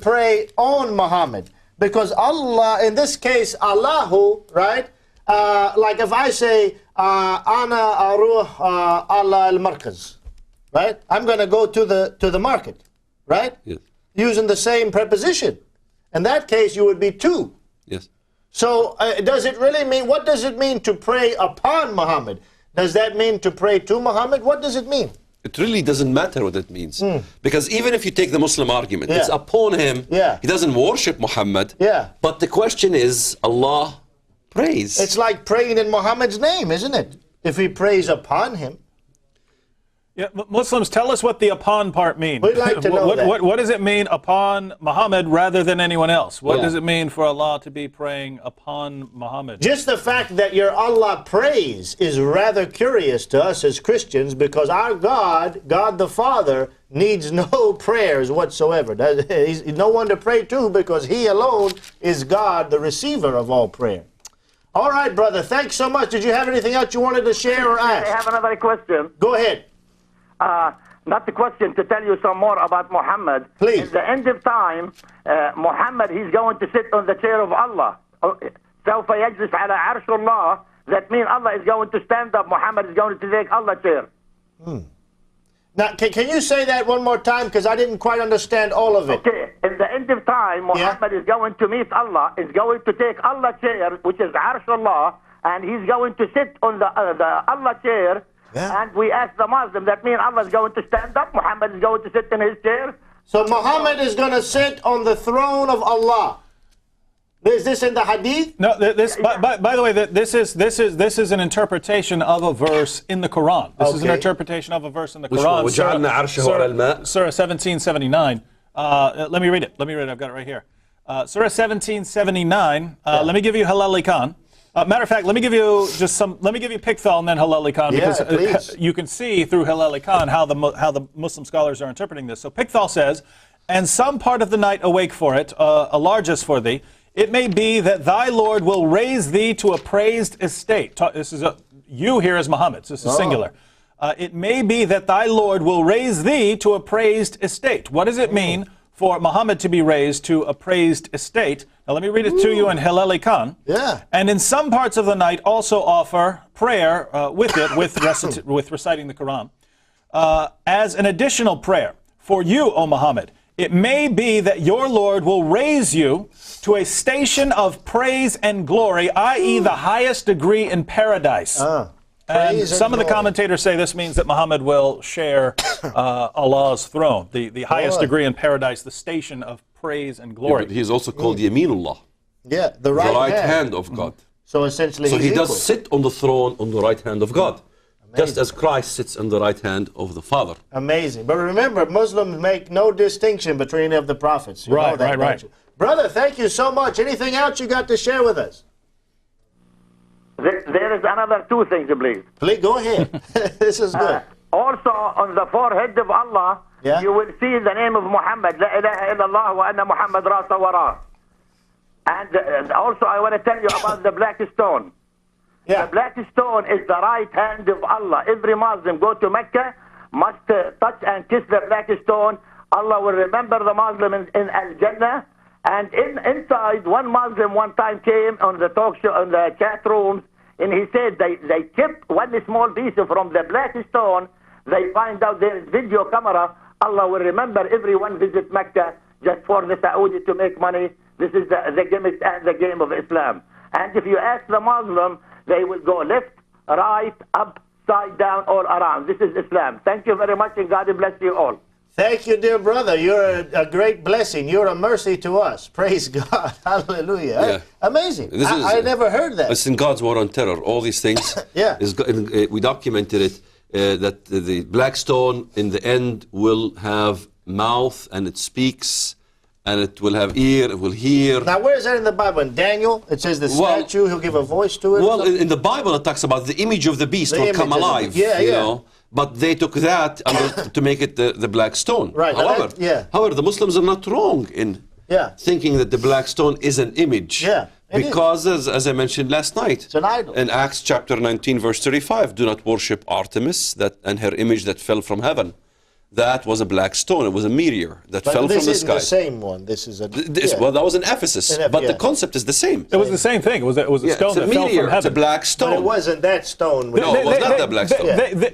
pray on Muhammad? Because Allah, in this case, Allahu, right? Like if I say, Ana aruh ala al-markaz, right? I'm going to go to the market, right? Yes. Using the same preposition. In that case, you would be two. Yes. So does it really mean, what does it mean to pray upon Muhammad? Does that mean to pray to Muhammad? What does it mean? It really doesn't matter what it means. Because even if you take the Muslim argument, Yeah. it's upon him. Yeah. He doesn't worship Muhammad. Yeah. But the question is, Allah prays. It's like praying in Muhammad's name, isn't it? If he prays upon him. Yeah, Muslims, tell us what the upon part means. We'd like to know that. What does it mean upon Muhammad rather than anyone else? What Yeah. does it mean for Allah to be praying upon Muhammad? Just the fact that your Allah prays is rather curious to us as Christians, because our God, God the Father, needs no prayers whatsoever. He's no one to pray to, because he alone is God, the receiver of all prayer. All right, brother, thanks so much. Did you have anything else you wanted to share or I ask? have another question. Go ahead. Not the question, to tell you some more about Muhammad. Please. In the end of time, Muhammad, he's going to sit on the chair of Allah. سوف يجلس على عرش الله. That means Allah is going to stand up. Muhammad is going to take Allah's chair. Now, can you say that one more time? Because I didn't quite understand all of it. Okay. In the end of time, Muhammad is going to meet Allah, is going to take Allah's chair, which is Arsh Allah, and he's going to sit on the Allah chair. Yeah. And we ask the Muslim, that means Allah is going to stand up, Muhammad is going to sit in his chair. So Muhammad is going to sit on the throne of Allah. Is this in the hadith? No, by the way, this is an interpretation of a verse in the Quran. This is an Okay. interpretation of a verse in the Which Quran. one? وَجَعَلْنَا عَرْشَهُ عَلَى الْمَاءِ. Surah 1779. Let me read it. I've got it right here. Surah 1779. Let me give you Halali Khan. Matter of fact, let me give you Pickthall and then Halali Khan, Yeah, because please. you can see through Halali Khan how the Muslim scholars are interpreting this. So Pickthall says, "And some part of the night awake for it, a largest for thee. It may be that thy Lord will raise thee to a praised estate." This is you here as Muhammad. This is singular. It may be that thy Lord will raise thee to a praised estate. What does it mean for Muhammad to be raised to a praised estate? Now let me read it to you in Halali Khan. Yeah. "And in some parts of the night also offer prayer with it, with reciting the Quran, as an additional prayer for you, O Muhammad. It may be that your Lord will raise you to a station of praise and glory, i.e. the highest degree in paradise." And Praise and some of the glory. commentators say this means that Muhammad will share Allah's throne, the highest Boy. degree in paradise, the station of praise and glory. But he is also called Yaminullah, Yeah, the the right, right hand of God. So essentially, So he's he does equal. sit on the throne on the right hand of God, just as Christ sits on the right hand of the Father. Amazing. But remember, Muslims make no distinction between any of the prophets. You know Right, that, right, don't right. you? Brother, thank you so much. Anything else you got to share with us? There is another two things, please. Please, go ahead. This is good. Also, on the forehead of Allah, Yeah. you will see the name of Muhammad. La ilaha illallah wa anna Muhammad rasa wara. And also, I want to tell you about the black stone. Yeah. The black stone is the right hand of Allah. Every Muslim go to Mecca must touch and kiss the black stone. Allah will remember the Muslim in Al-Jannah. And inside, one Muslim one time came on the talk show, on the chat rooms, and he said they kept one small piece from the black stone. They find out there is video camera. Allah will remember everyone visit Mecca just for the Saudi to make money. This is the gimmick and the game of Islam. And if you ask the Muslim, they will go left, right, up, side down, all around. This is Islam. Thank you very much, and God bless you all. Thank you, dear brother. You're a great blessing. You're a mercy to us. Praise God. Hallelujah. Yeah. Amazing. This is- I never heard that. It's in God's war on terror. All these things. Yeah. We documented it that the black stone in the end will have mouth and it speaks, and it will have ear. It will hear. Now, where is that in the Bible? In Daniel, it says the Well- statue, he'll give a voice to it. Well, in the Bible, it talks about the image of the beast The will come image of the alive. beast. Yeah, you yeah. know. But they took that to make it the black stone. Right, now However, that- yeah. however, the Muslims are not wrong in Yeah. thinking that the black stone is an image. Yeah, it is. Because, as I mentioned last night, It's an idol. in Acts chapter 19, verse 35, do not worship Artemis and her image that fell from heaven. that was a black stone. It was a meteor that But fell this from the isn't sky. the same one. This is a... yeah. Well, that was in Ephesus, but yeah. the concept is the same. It was the same thing. It was a Yeah, stone it's a that fell meteor. from heaven. It's a black But stone. it wasn't that stone. No, it was not that black stone.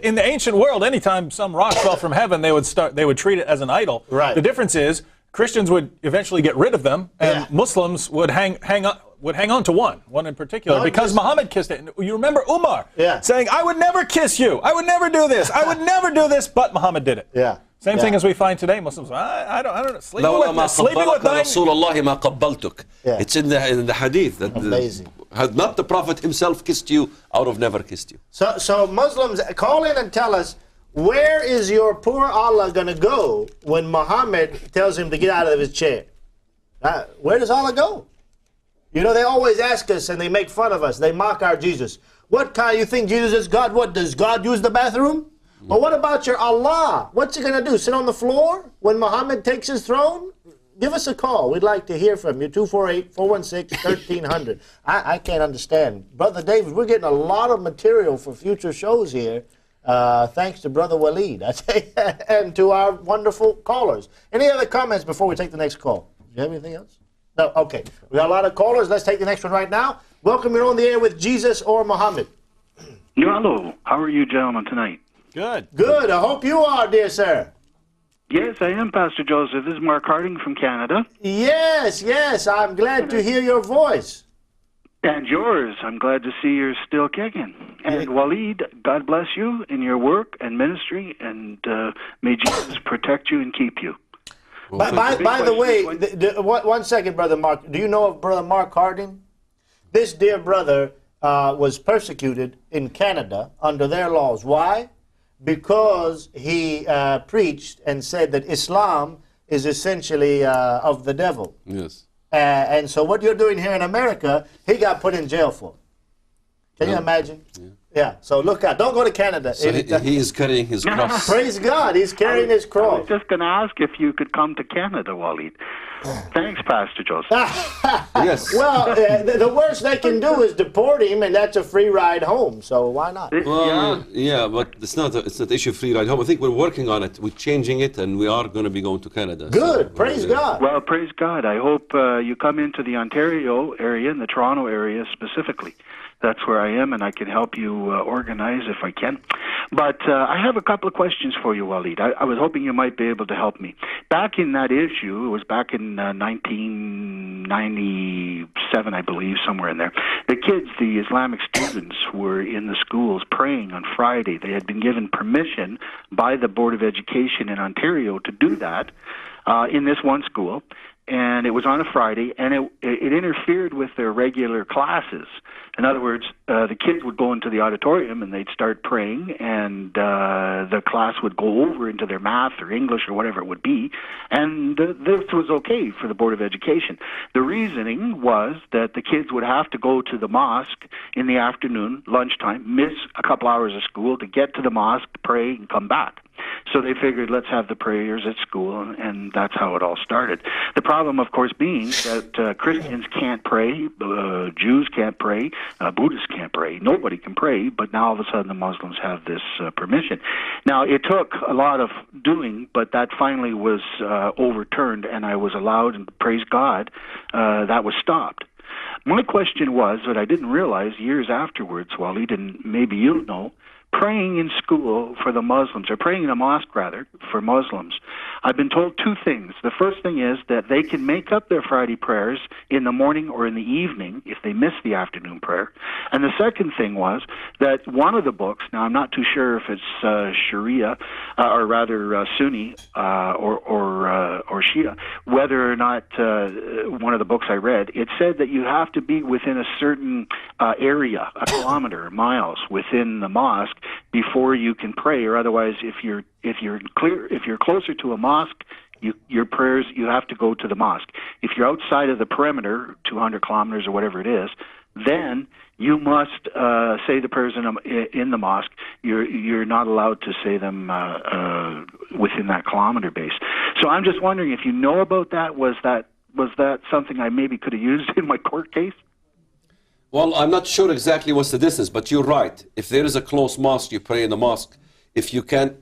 In the ancient world, anytime some rock fell from heaven, they would treat it as an idol. Right. The difference is Christians would eventually get rid of them, and Yeah. Muslims would hang on to one in particular, No, because just- Muhammad kissed it. You remember Umar saying, "I would never kiss you. I would never do this. I would never do this," but Muhammad did it. Yeah. Same Yeah. thing as we find today. Muslims, I don't know. Sleeping لولا ما with قبلك thine. رسول الله ما قبلتك. Yeah. It's in the hadith that Amazing. had not the Prophet himself kissed you, I would have never kissed you. So Muslims, call in and tell us, where is your poor Allah going to go when Muhammad tells him to get out of his chair? Where does Allah go? You know, they always ask us and they make fun of us. They mock our Jesus. What kind, you think Jesus is God? What, does God use the bathroom? Well, what about your Allah? What's he going to do? Sit on the floor when Muhammad takes his throne? Give us a call. We'd like to hear from you. 248-416-1300. I can't understand. Brother David, we're getting a lot of material for future shows here, thanks to Brother Waleed, I say, and to our wonderful callers. Any other comments before we take the next call? Do you have anything else? No? Okay. We got a lot of callers. Let's take the next one right now. Welcome, you're on the air with Jesus or Muhammad. Hello. How are you gentlemen tonight? Good. Good. I hope you are, dear sir. Yes, I am, Pastor Joseph. This is Mark Harding from Canada. Yes, yes. I'm glad to hear your voice. And yours. I'm glad to see you're still kicking. And Waleed, God bless you in your work and ministry, and may Jesus protect you and keep you. By the way, one second, Brother Mark. Do you know of Brother Mark Harding? This dear brother was persecuted in Canada under their laws. Why? Because he preached and said that Islam is essentially of the devil. Yes. And so what you're doing here in America, he got put in jail for. Can you imagine? Yeah. So look out. Don't go to Canada. So he is carrying his cross. Praise God. He's carrying his I cross. was just going to ask if you could come to Canada, Waleed. Thanks, Pastor Joseph. Yes. Well, the worst they can do is deport him, and that's a free ride home. So why not? Well, yeah, but it's not the issue of free ride home. I think we're working on it. We're changing it, and we are going to be going to Canada. Good. So, Praise God. Well, praise God. I hope you come into the Ontario area and the Toronto area specifically. That's where I am, and I can help you organize if I can. But I have a couple of questions for you, Waleed. I was hoping you might be able to help me. Back in that issue, it was back in 1997, I believe, somewhere in there. The kids, the Islamic students, were in the schools praying on Friday. They had been given permission by the Board of Education in Ontario to do that in this one school. And it was on a Friday, and it interfered with their regular classes. In other words, the kids would go into the auditorium and they'd start praying, and the class would go over into their math or English or whatever it would be, and this was okay for the Board of Education. The reasoning was that the kids would have to go to the mosque in the afternoon, lunchtime, miss a couple hours of school to get to the mosque, pray, and come back. So they figured, let's have the prayers at school, and that's how it all started. The problem, of course, being that Christians can't pray, Jews can't pray, Buddhists can't pray. Nobody can pray, but now all of a sudden the Muslims have this permission. Now, it took a lot of doing, but that finally was overturned, and I was allowed, and praise God, that was stopped. My question was, that I didn't realize years afterwards, Waleed, and maybe you'll know, praying in school for the Muslims, or praying in a mosque, rather, for Muslims, I've been told two things. The first thing is that they can make up their Friday prayers in the morning or in the evening if they miss the afternoon prayer. And the second thing was that one of the books, now I'm not too sure if it's Sharia, or rather Sunni or Shia, whether or not one of the books I read, it said that you have to be within a certain area, a kilometer, miles within the mosque before you can pray, or otherwise if you're closer to a mosque, your prayers, you have to go to the mosque. If you're outside of the perimeter, 200 kilometers or whatever it is, then you must say the prayers in the mosque. You're not allowed to say them within that kilometer base. So I'm just wondering if you know about that. Was that something I maybe could have used in my court case? Well, I'm not sure exactly what's the distance, but you're right. If there is a close mosque, you pray in the mosque. If you can't